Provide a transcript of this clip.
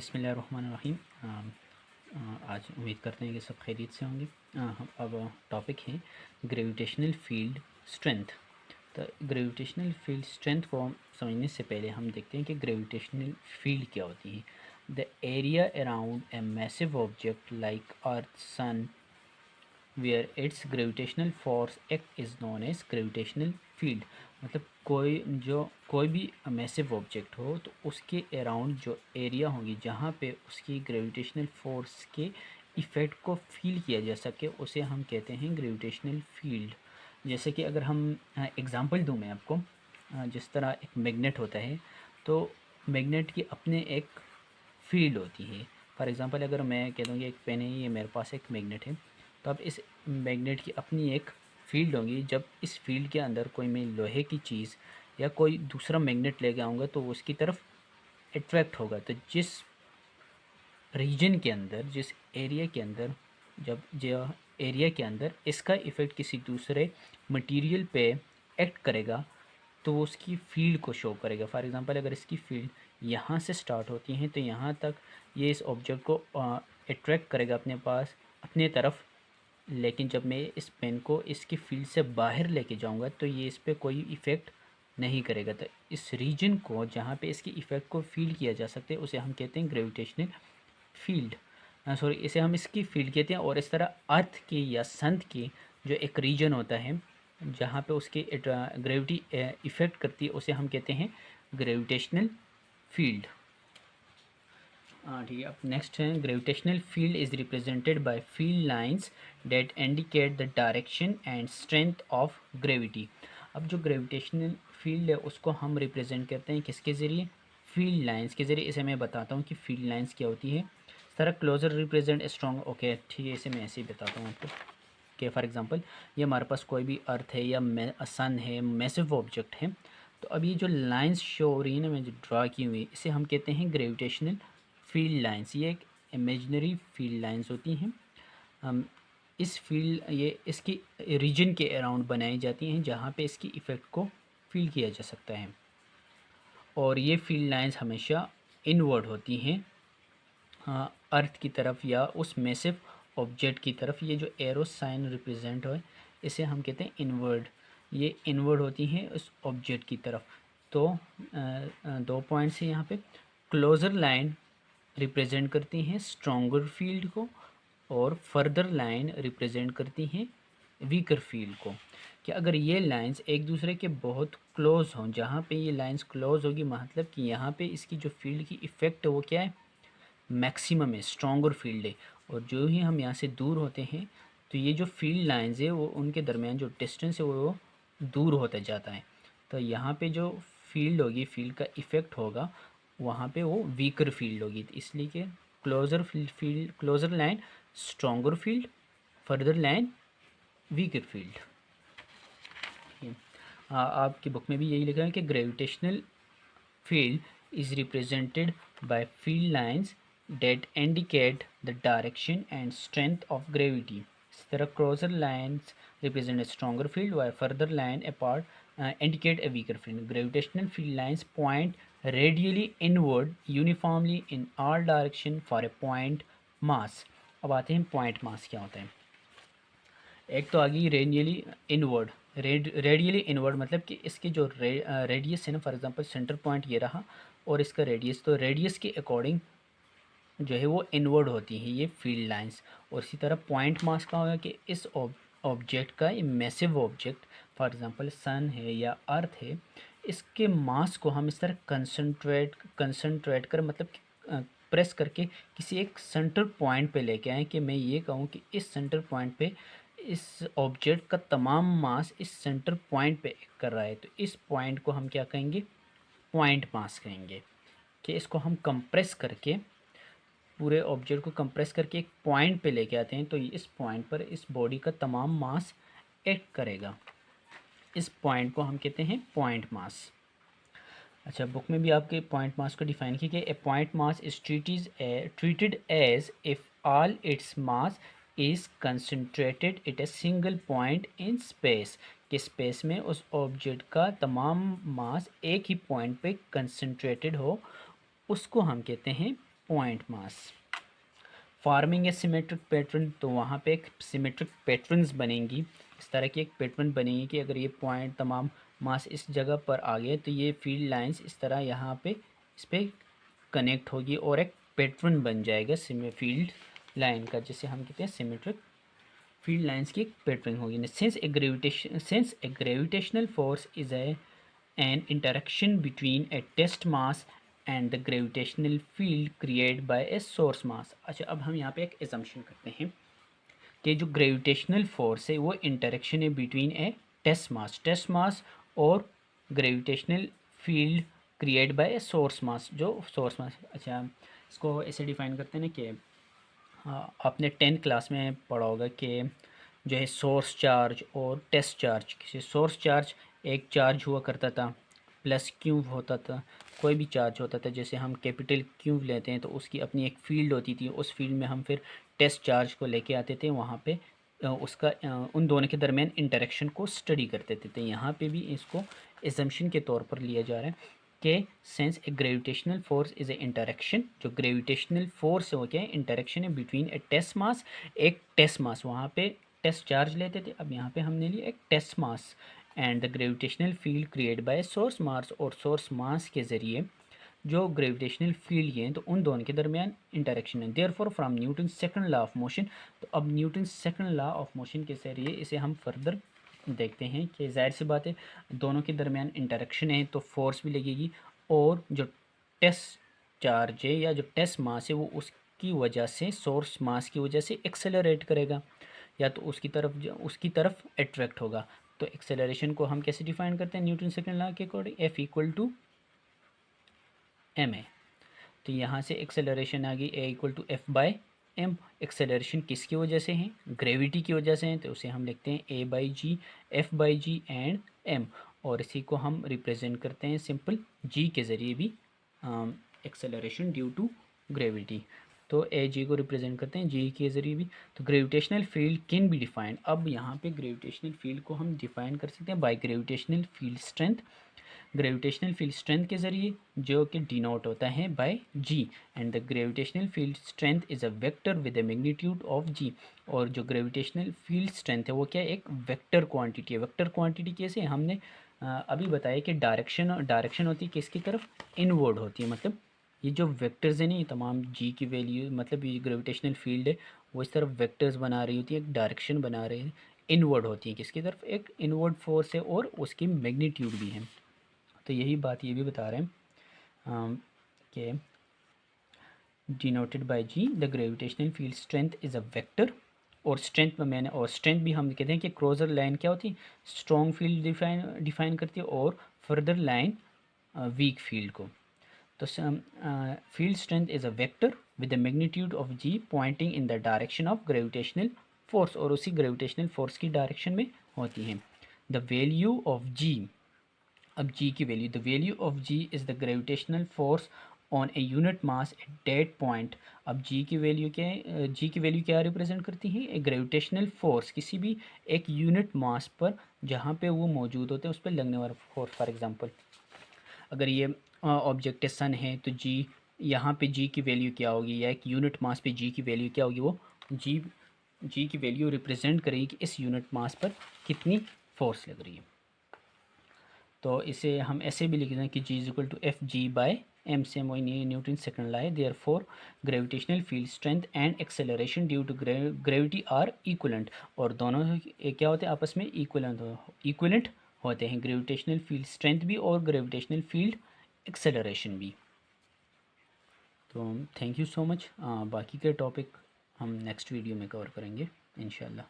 बिस्मिल्लाहिर्रहमानिर्रहीम। आज उम्मीद करते हैं कि सब खैरियत से होंगे। हम अब टॉपिक है ग्रेविटेशनल फील्ड स्ट्रेंथ। तो ग्रेविटेशनल फील्ड स्ट्रेंथ को समझने से पहले हम देखते हैं कि ग्रेविटेशनल फील्ड क्या होती है। The area around a massive object like earth sun where its gravitational force act is known as gravitational field. मतलब कोई भी मैसिव ऑब्जेक्ट हो तो उसके अराउंड जो एरिया होगी जहाँ पे उसकी ग्रेविटेशनल फोर्स के इफ़ेक्ट को फील किया जा सके उसे हम कहते हैं ग्रेविटेशनल फील्ड। जैसे कि अगर हम एग्ज़ाम्पल दूँ मैं आपको, जिस तरह एक मैग्नेट होता है तो मैग्नेट की अपने एक फील्ड होती है। फॉर एग्ज़ाम्पल अगर मैं कह दूँ कि एक पेन है, ये मेरे पास एक मैग्नेट है, तो अब इस मैग्नेट की अपनी एक फील्ड होगी। जब इस फील्ड के अंदर कोई मैं लोहे की चीज़ या कोई दूसरा मैग्नेट लेके आऊँगा तो वो उसकी तरफ अट्रैक्ट होगा। तो जिस रीजन के अंदर, जिस एरिया के अंदर, जब जो एरिया के अंदर इसका इफ़ेक्ट किसी दूसरे मटेरियल पे एक्ट करेगा तो वो उसकी फील्ड को शो करेगा। फॉर एग्ज़ाम्पल अगर इसकी फील्ड यहाँ से स्टार्ट होती है तो यहाँ तक ये इस ऑब्जेक्ट को अट्रैक्ट करेगा अपने पास, अपने तरफ। लेकिन जब मैं इस पेन को इसकी फील्ड से बाहर लेके जाऊंगा तो ये इस पर कोई इफ़ेक्ट नहीं करेगा। तो इस रीजन को जहाँ पे इसकी इफ़ेक्ट को फील किया जा सकता है उसे हम कहते हैं ग्रेविटेशनल फील्ड। सॉरी, इसे हम इसकी फील्ड कहते हैं। और इस तरह अर्थ की या सन की जो एक रीजन होता है जहाँ पे उसकी ग्रेविटी इफ़ेक्ट करती है उसे हम कहते हैं ग्रेविटेशनल फील्ड। ठीक है, अब नेक्स्ट है gravitational field is represented by field lines that indicate the direction and strength of gravity. अब जो ग्रेविटेशनल फील्ड है उसको हम रिप्रेजेंट करते हैं किसके ज़रिए? फील्ड लाइंस के ज़रिए। इसे मैं बताता हूँ कि फील्ड लाइंस क्या होती है। इस तरह क्लोजर रिप्रेजेंट स्ट्रॉन्ग, ओके ठीक है, इसे मैं ऐसे ही बताता हूँ आपको कि फॉर एग्जांपल ये हमारे पास कोई भी अर्थ है या सन है, मैसिव ऑब्जेक्ट है। तो अब ये जो लाइंस शो हो रही है ना, मैं जो ड्रा की हुई, इसे हम कहते हैं ग्रेविटेशनल फील्ड लाइंस। ये एक इमेजिनरी फील्ड लाइंस होती हैं। हम इस फील्ड ये इसकी रीजन के अराउंड बनाई जाती हैं जहाँ पे इसकी इफ़ेक्ट को फील किया जा सकता है। और ये फील्ड लाइंस हमेशा इनवर्ड होती हैं, अर्थ की तरफ या उस मैसिव ऑब्जेक्ट की तरफ। ये जो एरो साइन रिप्रेजेंट हो इसे हम कहते हैं इनवर्ड। ये इनवर्ड होती हैं उस ऑब्जेक्ट की तरफ। तो दो पॉइंट्स हैं यहाँ पे। क्लोज़र लाइन रिप्रेजेंट करती हैं स्ट्रॉन्गर फील्ड को और फर्दर लाइन रिप्रेजेंट करती हैं वीकर फील्ड को। कि अगर ये लाइंस एक दूसरे के बहुत क्लोज हों, जहाँ पे ये लाइंस क्लोज होगी मतलब कि यहाँ पे इसकी जो फील्ड की इफ़ेक्ट है वो क्या है? मैक्सिमम है, स्ट्रॉन्गर फील्ड है। और जो ही हम यहाँ से दूर होते हैं तो ये जो फील्ड लाइंस है वो उनके दरमियान जो डिस्टेंस है वो दूर होता जाता है। तो यहाँ पे जो फील्ड होगी, फील्ड का इफ़ेक्ट होगा, वहाँ पे वो वीकर फील्ड होगी। तो इसलिए कि closer line stronger field, further line weaker field. आपकी बुक में भी यही लिखा है कि gravitational field is represented by field lines that indicate the direction and strength of gravity. इस तरह closer lines represent a stronger field while further line apart indicate a weaker field. Gravitational field lines point radially inward uniformly in all direction for a point mass. अब आते हैं point mass क्या होता है। एक तो आ गई रेडियली इनवर्ड। रेडियली इनवर्ड मतलब कि इसके जो रेडियस है ना, फॉर एग्जांपल सेंटर पॉइंट ये रहा और इसका रेडियस, तो रेडियस के अकॉर्डिंग जो है वो इनवर्ड होती है ये फील्ड लाइंस। और इसी तरह पॉइंट मास का होगा कि इस ऑब्जेक्ट का, ये मैसिव ऑब्जेक्ट फॉर एग्जांपल सन है या अर्थ है, इसके मास को हम इस तरह कंसंट्रेट कर मतलब प्रेस करके किसी एक सेंटर पॉइंट पे लेके आएँ कि मैं ये कहूँ कि इस सेंटर पॉइंट पे इस ऑब्जेक्ट का तमाम मास इस सेंटर पॉइंट पे कर रहा है। तो इस पॉइंट को हम क्या कहेंगे? पॉइंट मास कहेंगे। कि इसको हम कंप्रेस करके, पूरे ऑब्जेक्ट को कंप्रेस करके एक पॉइंट पे लेके आते हैं तो इस पॉइंट पर इस बॉडी का तमाम मास एक्ट करेगा। इस पॉइंट को हम कहते हैं पॉइंट मास। अच्छा, बुक में भी आपके पॉइंट मास को डिफाइन किया गया। A point mass is treated as if all its mass is concentrated at a single point in space. कि स्पेस में उस ऑब्जेक्ट का तमाम मास एक ही पॉइंट पे कंसनट्रेटेड हो, उसको हम कहते हैं point mass. Forming a symmetric pattern, तो वहाँ पे एक सिमेट्रिक पैटर्न्स बनेंगी, इस तरह की एक पैटर्न बनेगी कि अगर ये पॉइंट तमाम मास इस जगह पर आ गए तो ये फील्ड लाइंस इस तरह यहाँ पे इस पर कनेक्ट होगी और एक पैटर्न बन जाएगा फील्ड लाइन का, जिसे हम कहते हैं सिमेट्रिक फील्ड लाइंस की एक पैटर्न होगी। Since a gravitational force is an interaction between a test mass and the gravitational field create by a source mass. अच्छा, अब हम यहाँ पे एक एजम्पशन करते हैं कि जो ग्रेविटेशनल फोर्स है वो इंटरेक्शन है बिटवीन ए टेस्ट मास और gravitational field create by a source mass, जो सोर्स मास। अच्छा, इसको ऐसे डिफाइन करते हैं ना कि आपने 10th क्लास में पढ़ा होगा कि जो है सोर्स चार्ज और टेस्ट चार्ज। किसी सोर्स चार्ज एक चार्ज हुआ करता था, प्लस क्यूब होता था, कोई भी चार्ज होता था, जैसे हम कैपिटल क्यूब लेते हैं तो उसकी अपनी एक फील्ड होती थी, उस फील्ड में हम फिर टेस्ट चार्ज को लेके आते थे, वहाँ पे उसका उन दोनों के दरमियान इंटरेक्शन को स्टडी करते थे। तो यहाँ पे भी इसको एजम्पशन के तौर पर लिया जा रहा है कि sense A gravitational force is a interaction, जो ग्रेविटेशनल फोर्स हो क्या है, इंटरेक्शन है बिटवीन ए टेस्ट मास, एक टेस्ट मास, वहाँ पे टेस्ट चार्ज लेते थे, अब यहाँ पे हमने लिया एक test mass, and the gravitational field create by source mass, और सोर्स मास के ज़रिए जो ग्रेविटेशनल फील्ड है तो उन दोनों के दरमियान इंटरेक्शन है। Therefore from Newton second law of motion, तो अब Newton second law of motion के ज़रिए इसे हम फर्दर देखते हैं कि जाहिर सी बात है दोनों के दरमियान इंटरेक्शन है तो फोर्स भी लगेगी, और जो टेस्ट चार्ज है या जो टेस्ट मास है वो उसकी वजह से, सोर्स मास की वजह से एक्सेलरेट करेगा या तो उसकी तरफ अट्रैक्ट होगा। तो एक्सेलरेशन को हम कैसे डिफाइन करते हैं न्यूटन सेकंड लॉ के according, F equal to ma। तो यहाँ से एक्सेलरेशन आ गई A equal to F by M. Acceleration किसकी वजह से है, ग्रेविटी की वजह से है, तो उसे हम लिखते हैं A by G, F by G and m, और इसी को हम रिप्रेजेंट करते हैं सिंपल g के ज़रिए भी, एक्सेलरेशन ड्यू टू ग्रेविटी। तो ए जी को रिप्रेजेंट करते हैं जी के ज़रिए भी। तो gravitational field can be defined, अब यहाँ पे ग्रेविटेशनल फील्ड को हम डिफाइन कर सकते हैं by gravitational field strength, gravitational field strength के ज़रिए, जो कि डिनोट होता है by G, and the gravitational field strength is a vector with the magnitude of G. और जो ग्रेविटेशनल फील्ड स्ट्रेंथ है वो क्या है, एक वेक्टर क्वांटिटी है। वेक्टर क्वांटिटी कैसे, हमने अभी बताया कि डायरेक्शन होती है किसकी तरफ, इनवर्ड होती है, मतलब ये जो वेक्टर्स है नहीं तमाम जी की वैल्यू, मतलब ये ग्रेविटेशनल फील्ड है वो इस तरफ वेक्टर्स बना रही होती है, एक डायरेक्शन बना रहे हैं, इनवर्ड होती है किसकी तरफ, एक इनवर्ड फोर्स है और उसकी मैग्नीट्यूड भी है। तो यही बात ये भी बता रहे हैं कि denoted by G the gravitational field strength is a vector, और स्ट्रेंथ में मैंने, और स्ट्रेंथ भी हम कहते हैं कि क्रोजर लाइन क्या होती है, स्ट्रॉन्ग फील्ड डिफाइन करती है, और फर्दर लाइन वीक फील्ड को। तो field strength is a vector with the magnitude of G pointing in the direction of gravitational force, और उसी ग्रेविटेशनल फोर्स की डायरेक्शन में होती है। द वैल्यू ऑफ जी, अब जी की value, the value of G is the gravitational force on a unit mass at that point. अब G की वैल्यू क्या है, जी की वैल्यू क्या रिप्रेजेंट करती है, ए ग्रेविटेशनल फोर्स किसी भी एक यूनिट मास पर जहाँ पे वो मौजूद होते हैं उस पर लगने वाला फोर्स। फॉर एग्जांपल अगर ये ऑब्जेक्ट सन है तो जी, यहाँ पे जी की वैल्यू क्या होगी, या एक यूनिट मास पे जी की वैल्यू क्या होगी, वो जी की वैल्यू रिप्रेजेंट करेगी कि इस यूनिट मास पर कितनी फोर्स लग रही है। तो इसे हम ऐसे भी लिख दें कि G is equal to F G by M, से वही न्यूटन सेकंड लॉ है। Therefore gravitational field strength and acceleration due to gravity are equivalent, और दोनों क्या होते हैं आपस में इक्वलेंट होते हैं, ग्रेविटेशनल फील्ड स्ट्रेंथ भी और ग्रेविटेशनल फील्ड एक्सेलरेशन भी। तो थैंक यू सो मच, बाकी के टॉपिक हम नेक्स्ट वीडियो में कवर करेंगे इंशाल्लाह।